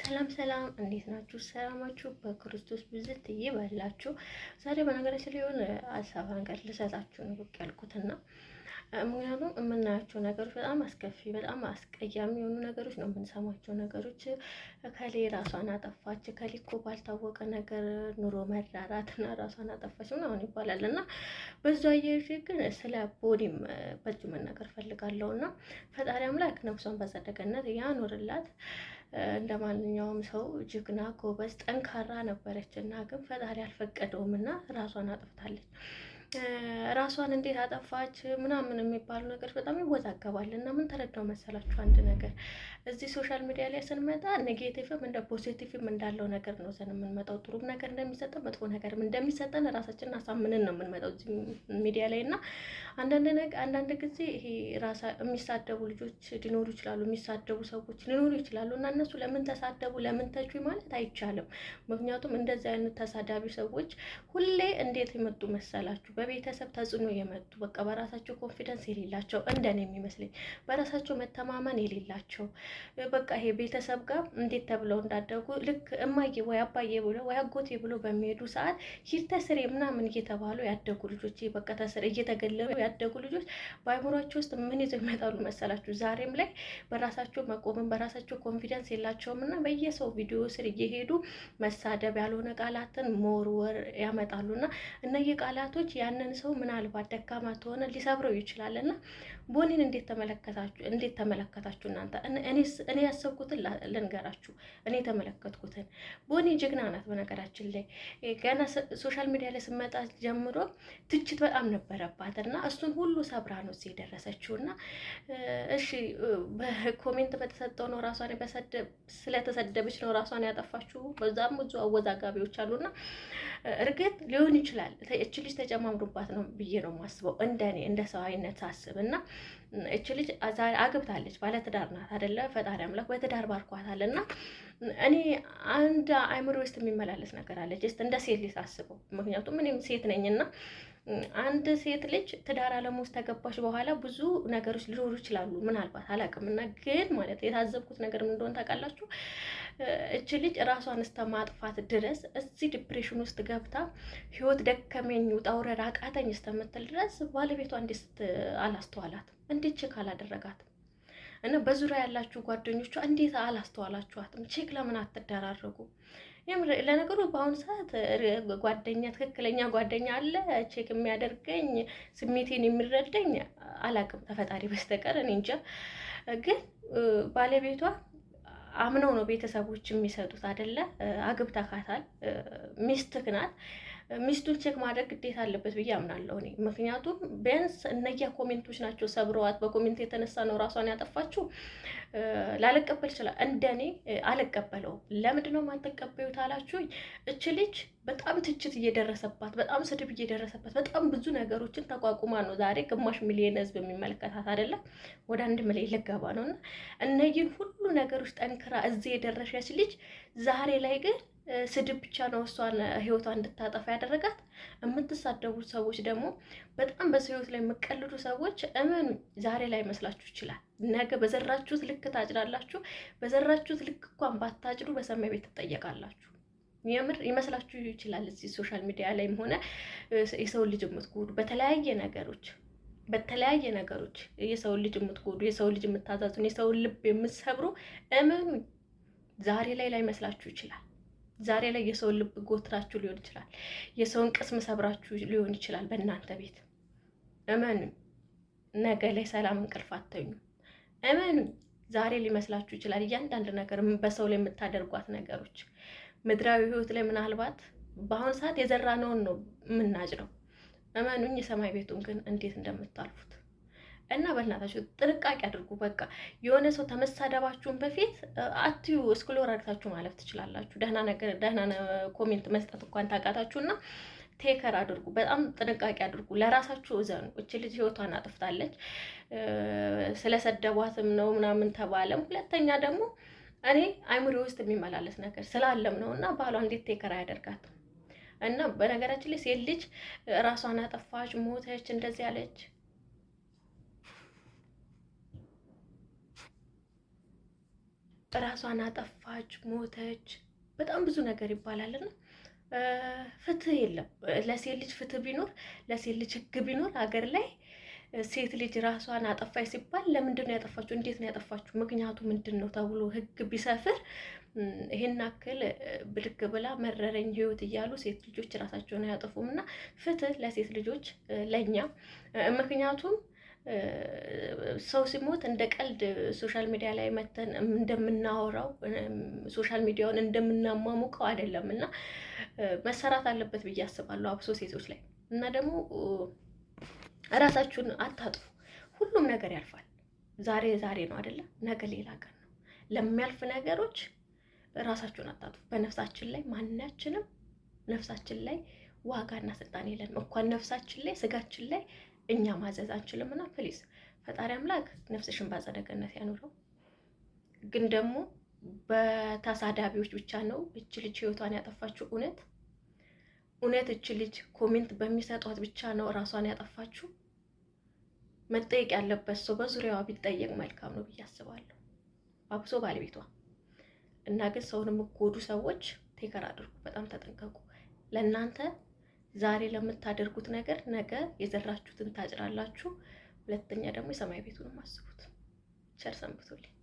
ሰላም ሰላም፣ እንዴት ናችሁ? ሰላማችሁ በክርስቶስ ብዝት ይበላችሁ። ዛሬ በነገራችን ላይ የሆነ ሀሳብ ነገር ልሰጣችሁ ነው ብቅ ያልኩትና ምክንያቱም የምናያቸው ነገሮች በጣም አስከፊ፣ በጣም አስቀያሚ የሆኑ ነገሮች ነው የምንሰማቸው ነገሮች። ከሌ ራሷን አጠፋች፣ ከሌ እኮ ባልታወቀ ነገር ኑሮ መራራትና ራሷን አጠፋች ምናምን ይባላል እና በዛ አየር ግን ስለ ቦዲም በዚህ መናገር ፈልጋለሁ እና ፈጣሪ አምላክ ነፍሷን በጸደቀ ገነት ያኖርላት። እንደ ማንኛውም ሰው ጀግና፣ ጎበዝ፣ ጠንካራ ነበረች እና ግን ፈጣሪ አልፈቀደውም እና ራሷን አጥፍታለች። ራሷን እንዴት አጠፋች ምናምን የሚባሉ ነገር በጣም ይወዛገባል እና ምን ተረዳው መሰላችሁ? አንድ ነገር እዚህ ሶሻል ሚዲያ ላይ ስንመጣ ኔጌቲቭም እንደ ፖዚቲቭም እንዳለው ነገር ነው ዘን የምንመጣው። ጥሩ ነገር እንደሚሰጠን መጥፎ ነገርም እንደሚሰጠን ራሳችንን አሳምነን ነው የምንመጣው እዚህ ሚዲያ ላይ እና አንዳንድ ጊዜ ይሄ ራሳ የሚሳደቡ ልጆች ሊኖሩ ይችላሉ፣ የሚሳደቡ ሰዎች ሊኖሩ ይችላሉ እና እነሱ ለምን ተሳደቡ ለምን ተቹ ማለት አይቻልም። ምክንያቱም እንደዚህ አይነት ተሳዳቢ ሰዎች ሁሌ እንዴት የመጡ መሰላችሁ? በቤተሰብ ተጽዕኖ የመጡ በቃ በራሳቸው ኮንፊደንስ የሌላቸው እንደኔ የሚመስለኝ በራሳቸው መተማመን የሌላቸው በቃ ይሄ ቤተሰብ ጋር እንዴት ተብለው እንዳደጉ ልክ እማዬ ወይ አባዬ ብሎ ወይ አጎቴ ብሎ በሚሄዱ ሰዓት ሂድ ተስሬ ምናምን እየተባሉ ያደጉ ልጆች በቃ ተስሬ እየተገለሉ ያደጉ ልጆች በአይምሯቸው ውስጥ ምን ይዘው ይመጣሉ መሰላችሁ? ዛሬም ላይ በራሳቸው መቆምን በራሳቸው ኮንፊደንስ የላቸውም እና በየሰው ቪዲዮ ስር እየሄዱ መሳደብ ያልሆነ ቃላትን መወርወር ያመጣሉና እነዚህ ቃላቶች ያንን ሰው ምናልባት ደካማ ተሆነ ሊሰብረው ይችላል እና ቦኒን እንዴት ተመለከታችሁ እናንተ? እኔ ያሰብኩትን ልንገራችሁ። እኔ ተመለከትኩትን። ቦኒ ጀግና ናት። በነገራችን ላይ ገና ሶሻል ሚዲያ ላይ ስመጣ ጀምሮ ትችት በጣም ነበረባት እና እሱን ሁሉ ሰብራ ነው እዚህ የደረሰችው እና እሺ በኮሜንት በተሰጠው ነው ራሷን ስለተሰደበች ነው ራሷን ያጠፋችው። በዛም ብዙ አወዛጋቢዎች አሉና እርግጥ ሊሆን ይችላል እቺ ልጅ ተጨማምሩባት ነው ብዬ ነው የማስበው፣ እንደኔ እንደ ሰው አይነት ሳስብ እና እቺ ልጅ አግብታለች፣ ባለትዳር ናት አይደለ? ፈጣሪ አምላክ በትዳር ባርኳታል እና እኔ አንድ አይምሮ ውስጥ የሚመላለስ ነገር አለ ጀስት እንደ ሴት ልጅ ሳስበው። ምክንያቱም እኔም ሴት ነኝና አንድ ሴት ልጅ ትዳር ዓለም ውስጥ ተገባች በኋላ ብዙ ነገሮች ሊኖሩ ይችላሉ፣ ምናልባት አላውቅም። እና ግን ማለት የታዘብኩት ነገር ምን እንደሆነ ታውቃላችሁ? እቺ ልጅ ራሷን እስከ ማጥፋት ድረስ እዚህ ዲፕሬሽን ውስጥ ገብታ ህይወት ደከመኝ ውጣ ውረድ አቃተኝ እስከምትል ድረስ ባለቤቷ እንዴት አላስተዋላትም? እንዴት ቼክ አላደረጋትም? እና በዙሪያ ያላችሁ ጓደኞቿ እንዴት አላስተዋላችኋትም? ቼክ ለምን አትደራረጉ? ለነገሩ በአሁኑ ሰዓት ጓደኛ ትክክለኛ ጓደኛ አለ ቼክ የሚያደርገኝ ስሜቴን የሚረዳኝ አላውቅም ተፈጣሪ በስተቀር እኔ እንጃ። ግን ባለቤቷ አምነው ነው ቤተሰቦች የሚሰጡት አይደለ? አግብተካታል፣ ሚስትህ ናት። ሚስቱን ቼክ ማድረግ ግዴታ አለበት ብዬ አምናለሁ እኔ። ምክንያቱም ቢያንስ እነያ ኮሜንቶች ናቸው ሰብረዋት፣ በኮሜንት የተነሳ ነው ራሷን ያጠፋችው። ላልቀበል ይችላል፣ እንደኔ አልቀበለውም። ለምንድን ነው የማትቀበዩት አላችሁኝ? እች ልጅ በጣም ትችት እየደረሰባት፣ በጣም ስድብ እየደረሰባት፣ በጣም ብዙ ነገሮችን ተቋቁማ ነው ዛሬ ግማሽ ሚሊዮን ህዝብ የሚመለከታት አይደለም? ወደ 1 ሚሊዮን ልገባ ነው እና እነዚህን ሁሉ ነገሮች ጠንክራ እዚህ የደረሰች ልጅ ዛሬ ላይ ግን ስድብ ብቻ ነው እሷን ህይወቷ እንድታጠፋ ያደረጋት። የምትሳደቡት ሰዎች ደግሞ በጣም በሰው ህይወት ላይ የምትቀልዱ ሰዎች እመኑ፣ ዛሬ ላይ መስላችሁ ይችላል፣ ነገ በዘራችሁት ልክ ታጭዳላችሁ። በዘራችሁት ልክ እንኳን ባታጭዱ በሰማይ ቤት ትጠየቃላችሁ። የምር ይመስላችሁ ይችላል። እዚህ ሶሻል ሚዲያ ላይም ሆነ የሰው ልጅ የምትጎዱ በተለያየ ነገሮች የሰው ልጅ የምትጎዱ፣ የሰው ልጅ የምታዛዙን፣ የሰው ልብ የምትሰብሩ እመኑ፣ ዛሬ ላይ መስላችሁ ይችላል። ዛሬ ላይ የሰውን ልብ ጎትራችሁ ሊሆን ይችላል። የሰውን ቅስም ሰብራችሁ ሊሆን ይችላል በእናንተ ቤት። እመኑ፣ ነገ ላይ ሰላም እንቅልፍ አተኙ። እመኑ፣ ዛሬ ሊመስላችሁ ይችላል እያንዳንድ ነገር በሰው ላይ የምታደርጓት ነገሮች ምድራዊ ህይወት ላይ ምናልባት በአሁኑ ሰዓት የዘራነውን ነው የምናጭደው። እመኑኝ፣ የሰማይ ቤቱን ግን እንዴት እንደምታልፉት እና በእናታችሁ ጥንቃቄ አድርጉ። በቃ የሆነ ሰው ተመሳደባችሁን በፊት አትዩ፣ እስክሎር አድርጋችሁ ማለፍ ትችላላችሁ። ደህና ኮሜንት መስጠት እንኳን ታውቃታችሁና ቴከር አድርጉ። በጣም ጥንቃቄ አድርጉ። ለራሳችሁ እዘኑ። እቺ ልጅ ህይወቷን አጥፍታለች፣ ስለሰደቧትም ነው ምናምን ተባለም። ሁለተኛ ደግሞ እኔ አይምሮ ውስጥ የሚመላለስ ነገር ስላለም ነው እና ባሏ እንዴት ቴከር አያደርጋትም? እና በነገራችን ላይ ሴት ልጅ ራሷን አጠፋች፣ ሞተች፣ እንደዚህ ያለች ራሷን አጠፋች፣ ሞተች፣ በጣም ብዙ ነገር ይባላልና ፍትህ የለም። ለሴት ልጅ ፍትህ ቢኖር፣ ለሴት ልጅ ህግ ቢኖር ሀገር ላይ ሴት ልጅ ራሷን አጠፋች ሲባል ለምንድን ነው ያጠፋችሁ? እንዴት ነው ያጠፋችሁ? ምክንያቱ ምንድን ነው ተብሎ ህግ ቢሰፍር ይሄን አክል ብድግ ብላ መረረኝ ህይወት እያሉ ሴት ልጆች ራሳቸውን አያጠፉም። እና ፍትህ ለሴት ልጆች ለኛ። ምክንያቱም ሰው ሲሞት እንደ ቀልድ ሶሻል ሚዲያ ላይ መተን እንደምናወራው ሶሻል ሚዲያውን እንደምናሟሙቀው አይደለም እና መሰራት አለበት ብዬ አስባለሁ፣ አብሶ ሴቶች ላይ። እና ደግሞ ራሳችሁን አታጥፉ። ሁሉም ነገር ያልፋል። ዛሬ ዛሬ ነው አይደለም፣ ነገ ሌላ ቀን ነው። ለሚያልፍ ነገሮች ራሳችሁን አታጥፉ። በነፍሳችን ላይ ማናችንም ነፍሳችን ላይ ዋጋና ስልጣን የለንም። እንኳን ነፍሳችን ላይ ስጋችን ላይ እኛ ማዘዝ አንችልምና ፕሊዝ ፈጣሪ አምላክ ነፍስሽን ባጸደ ገነት ያኑረው። ግን ደግሞ በተሳዳቢዎች ብቻ ነው እች ልጅ ህይወቷን ያጠፋችው። እውነት እች ልጅ ኮሜንት በሚሰጧት ብቻ ነው ራሷን ያጠፋችው? መጠየቅ ያለበት ሰው በዙሪያዋ ቢጠየቅ መልካም ነው ብዬ አስባለሁ፣ አብሶ ባለቤቷ። እና ግን ሰውን የምትጎዱ ሰዎች ቴከር አድርጉ፣ በጣም ተጠንቀቁ። ለእናንተ ዛሬ ለምታደርጉት ነገር ነገ የዘራችሁትን ታጭዳላችሁ። ሁለተኛ ደግሞ የሰማይ ቤቱንም አስቡት። ቸር ሰንብቱልኝ።